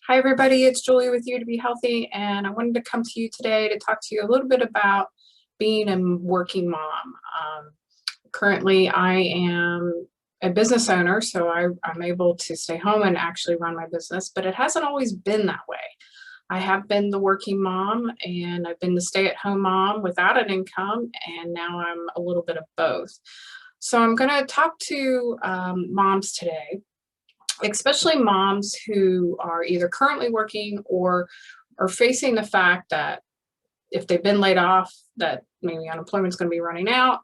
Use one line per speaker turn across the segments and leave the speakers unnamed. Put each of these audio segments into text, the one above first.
Hi, everybody. It's Julie with You to Be Healthy, and I wanted to come to you today to talk to you a little bit about being a working mom. Currently, I am a business owner, so I'm able to stay home and actually run my business, but it hasn't always been that way. I have been the working mom, and I've been the stay-at-home mom without an income, and now I'm a little bit of both. So I'm going to talk to moms today, especially moms who are either currently working or are facing the fact that if they've been laid off, that maybe unemployment's going to be running out.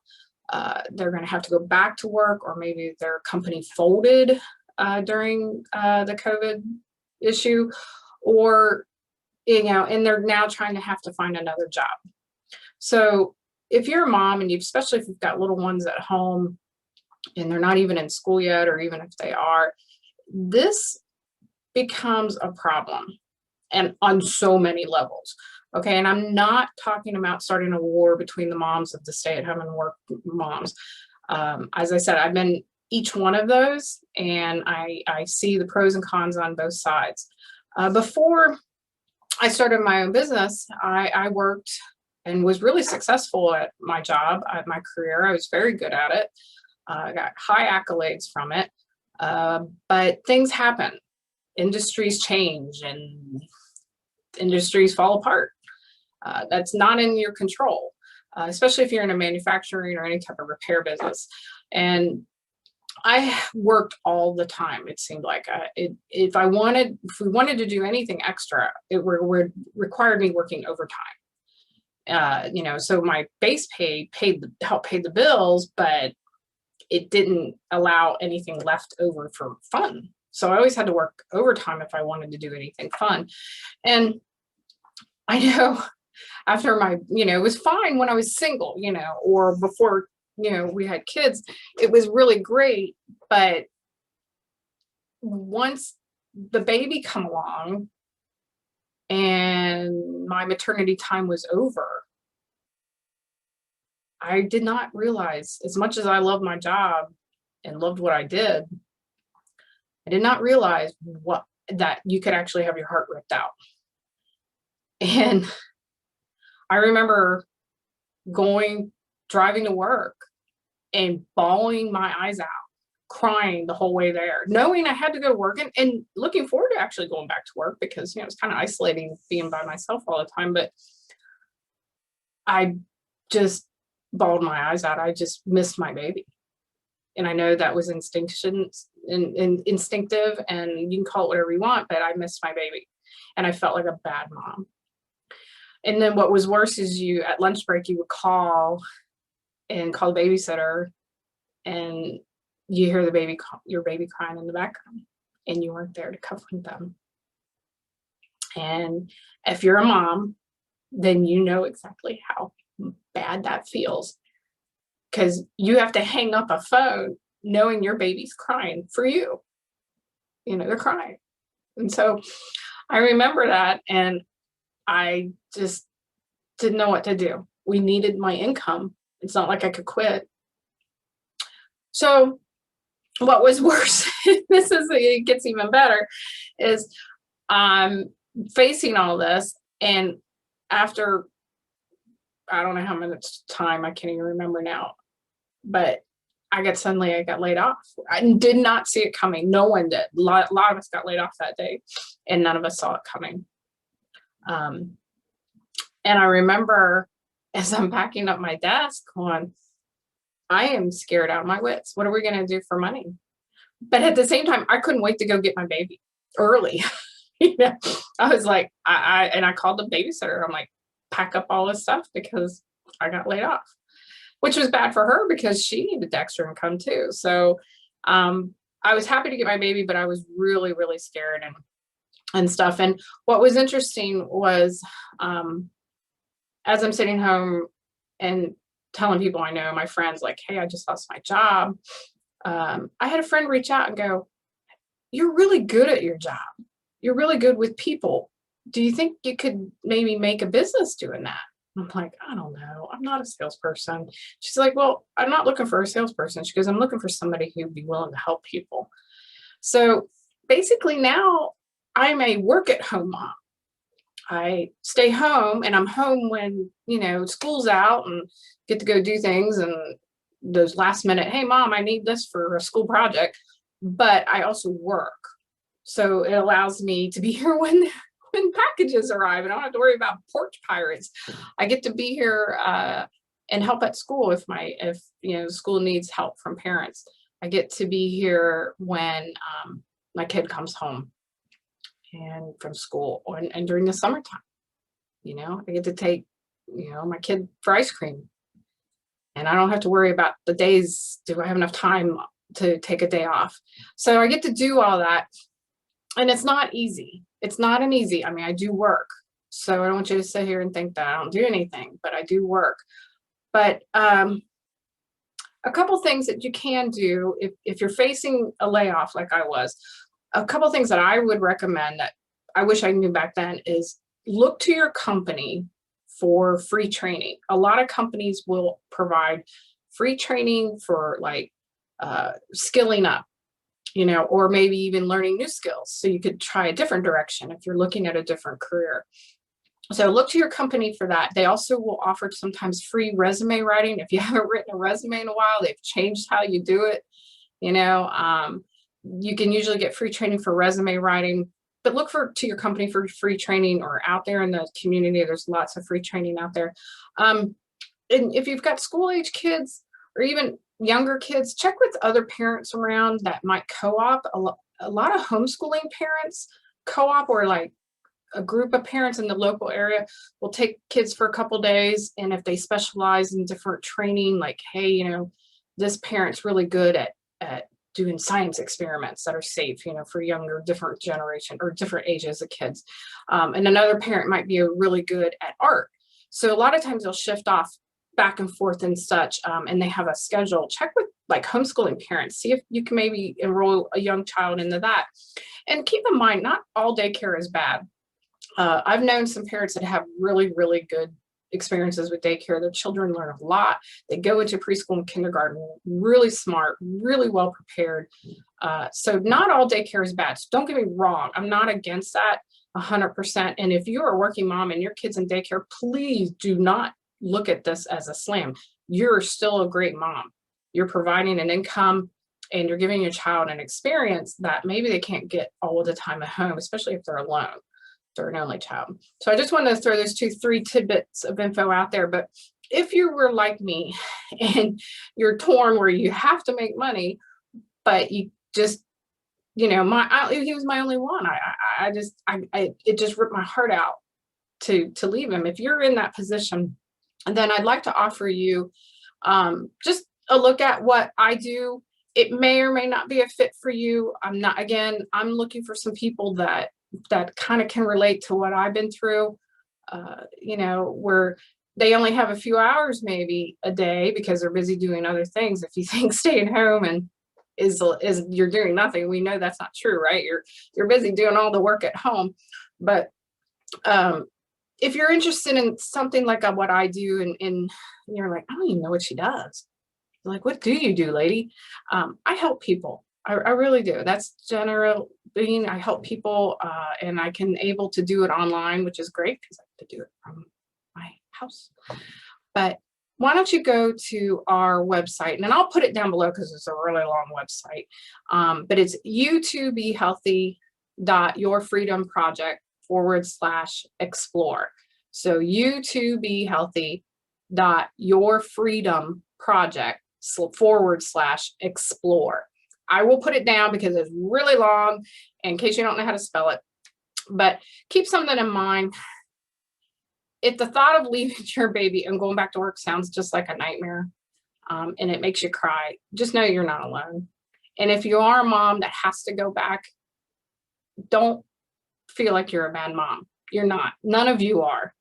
They're going to have to go back to work, or maybe their company folded during the COVID issue, or and they're now trying to have to find another job. So if you're a mom, and especially if you've got little ones at home and they're not even in school yet, or even if they are, this becomes a problem, and on so many levels. Okay, and I'm not talking about starting a war between the moms of the stay-at-home and work moms. As I said, I've been each one of those, and I see the pros and cons on both sides. Before I started my own business, I worked and was really successful at my job, at my career. I was very good at it. I got high accolades from it. But things happen, industries change, and industries fall apart. That's not in your control, especially if you're in a manufacturing or any type of repair business. And I worked all the time. It seemed like if we wanted to do anything extra, it required me working overtime. So my base pay helped pay the bills, but it didn't allow anything left over for fun. So I always had to work overtime if I wanted to do anything fun. And I know after it was fine when I was single, or before, we had kids, it was really great. But once the baby come along and my maternity time was over, I did not realize, as much as I loved my job and loved what I did, I did not realize that you could actually have your heart ripped out. And I remember driving to work and bawling my eyes out, crying the whole way there, knowing I had to go to work, and looking forward to actually going back to work, because, it's kind of isolating being by myself all the time. But I just bawled my eyes out. I just missed my baby. And I know that was instinctive, and you can call it whatever you want, but I missed my baby. And I felt like a bad mom. And then what was worse is at lunch break, you would call the babysitter, and you hear your baby crying in the background, and you weren't there to comfort them. And if you're a mom, then you know exactly how bad that feels, because you have to hang up a phone knowing your baby's crying for you. They're crying. And so I remember that, and I just didn't know what to do. We needed my income. It's not like I could quit. So what was worse, it gets even better, is I'm facing all this, and after, I don't know how much time, I can't even remember now, but I got laid off. I did not see it coming. No one did. A lot of us got laid off that day, and none of us saw it coming. And I remember, as I'm packing up my desk, going, I am scared out of my wits. What are we going to do for money? But at the same time, I couldn't wait to go get my baby early. I was like, I called the babysitter. I'm like, pack up all this stuff, because I got laid off, which was bad for her, because she needed the extra income too. So I was happy to get my baby, but I was really, really scared and stuff. And what was interesting was, as I'm sitting home and telling people I know, my friends, like, hey, I just lost my job. I had a friend reach out and go, you're really good at your job. You're really good with people. Do you think you could maybe make a business doing that? I'm like, I don't know. I'm not a salesperson. She's like, well, I'm not looking for a salesperson. She goes, I'm looking for somebody who'd be willing to help people. So basically now I'm a work at home mom. I stay home and I'm home when, school's out and get to go do things and those last minute, hey mom, I need this for a school project, but I also work. So it allows me to be here when packages arrive and I don't have to worry about porch pirates. I get to be here and help at school if school needs help from parents. I get to be here when my kid comes home and from school and during the summertime. I get to take, my kid for ice cream and I don't have to worry about the days. Do I have enough time to take a day off? So I get to do all that. And it's not easy. It's not an easy, I do work. So I don't want you to sit here and think that I don't do anything, but I do work. But a couple things that you can do if you're facing a layoff like I was, a couple things that I would recommend that I wish I knew back then is look to your company for free training. A lot of companies will provide free training for like skilling up, or maybe even learning new skills. So you could try a different direction if you're looking at a different career. So look to your company for that. They also will offer sometimes free resume writing. If you haven't written a resume in a while, they've changed how you do it. You can usually get free training for resume writing, but look to your company for free training, or out there in the community, there's lots of free training out there. And if you've got school age kids or even younger kids, check with other parents around that might co-op. A lot of homeschooling parents co-op, or like a group of parents in the local area will take kids for a couple days. And if they specialize in different training, like, hey, this parent's really good at doing science experiments that are safe, for younger, different generation or different ages of kids. And another parent might be really good at art. So a lot of times they'll shift off back and forth and such, and they have a schedule. Check with like homeschooling parents, see if you can maybe enroll a young child into that. And keep in mind, not all daycare is bad. I've known some parents that have really, really good experiences with daycare. Their children learn a lot. They go into preschool and kindergarten really smart, really well prepared. So not all daycare is bad. So don't get me wrong. I'm not against that 100%. And if you're a working mom and your kid's in daycare, please do not look at this as a slam. You're still a great mom. You're providing an income and you're giving your child an experience that maybe they can't get all of the time at home, especially if they're alone. They're an only child. So I just wanted to throw those 3 tidbits of info out there. But if you were like me and you're torn where you have to make money, but you just, he was my only one. It just ripped my heart out to leave him. If you're in that position, then I'd like to offer you just a look at what I do. It may or may not be a fit for you. I'm looking for some people that kind of can relate to what I've been through, where they only have a few hours maybe a day because they're busy doing other things. If you think staying home and is you're doing nothing, we know that's not true, right? You're busy doing all the work at home. But if you're interested in something like what I do, and you're like, I don't even know what she does. Like, what do you do, lady? I help people. I really do. That's general being. I help people, and I can able to do it online, which is great because I have to do it from my house. But why don't you go to our website, and I'll put it down below because it's a really long website. But it's u2behealthy.yourfreedomproject/explore. So u2behealthy.yourfreedomproject/explore. I will put it down because it's really long in case you don't know how to spell it. But keep something in mind. If the thought of leaving your baby and going back to work sounds just like a nightmare, and it makes you cry, just know you're not alone. And if you are a mom that has to go back, don't feel like you're a bad mom. You're not. None of you are.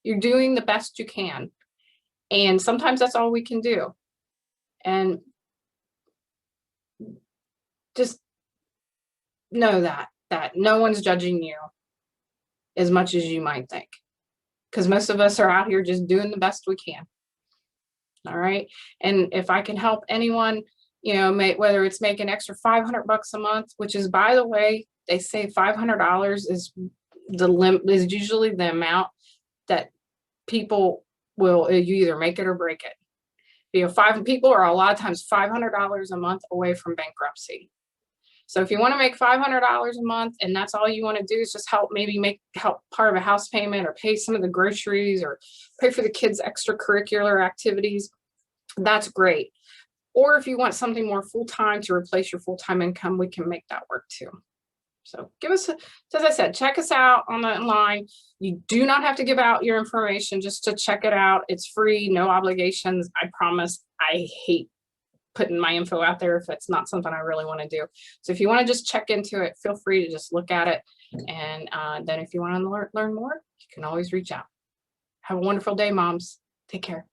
You're doing the best you can. And sometimes that's all we can do. And just know that no one's judging you as much as you might think, because most of us are out here just doing the best we can. All right. And if I can help anyone, whether it's making extra $500 a month, which is, by the way, they say $500 is is usually the amount that people will, you either make it or break it. You know, five people are a lot of times $500 a month away from bankruptcy. So if you want to make $500 a month and that's all you want to do is just help, maybe help part of a house payment or pay some of the groceries or pay for the kids' extracurricular activities, that's great. Or if you want something more full-time to replace your full-time income, we can make that work too. So as I said, check us out online. You do not have to give out your information just to check it out. It's free, no obligations. I promise. I hate putting my info out there if it's not something I really want to do. So if you want to just check into it, feel free to just look at it. And then if you want to learn more, you can always reach out. Have a wonderful day, moms. Take care.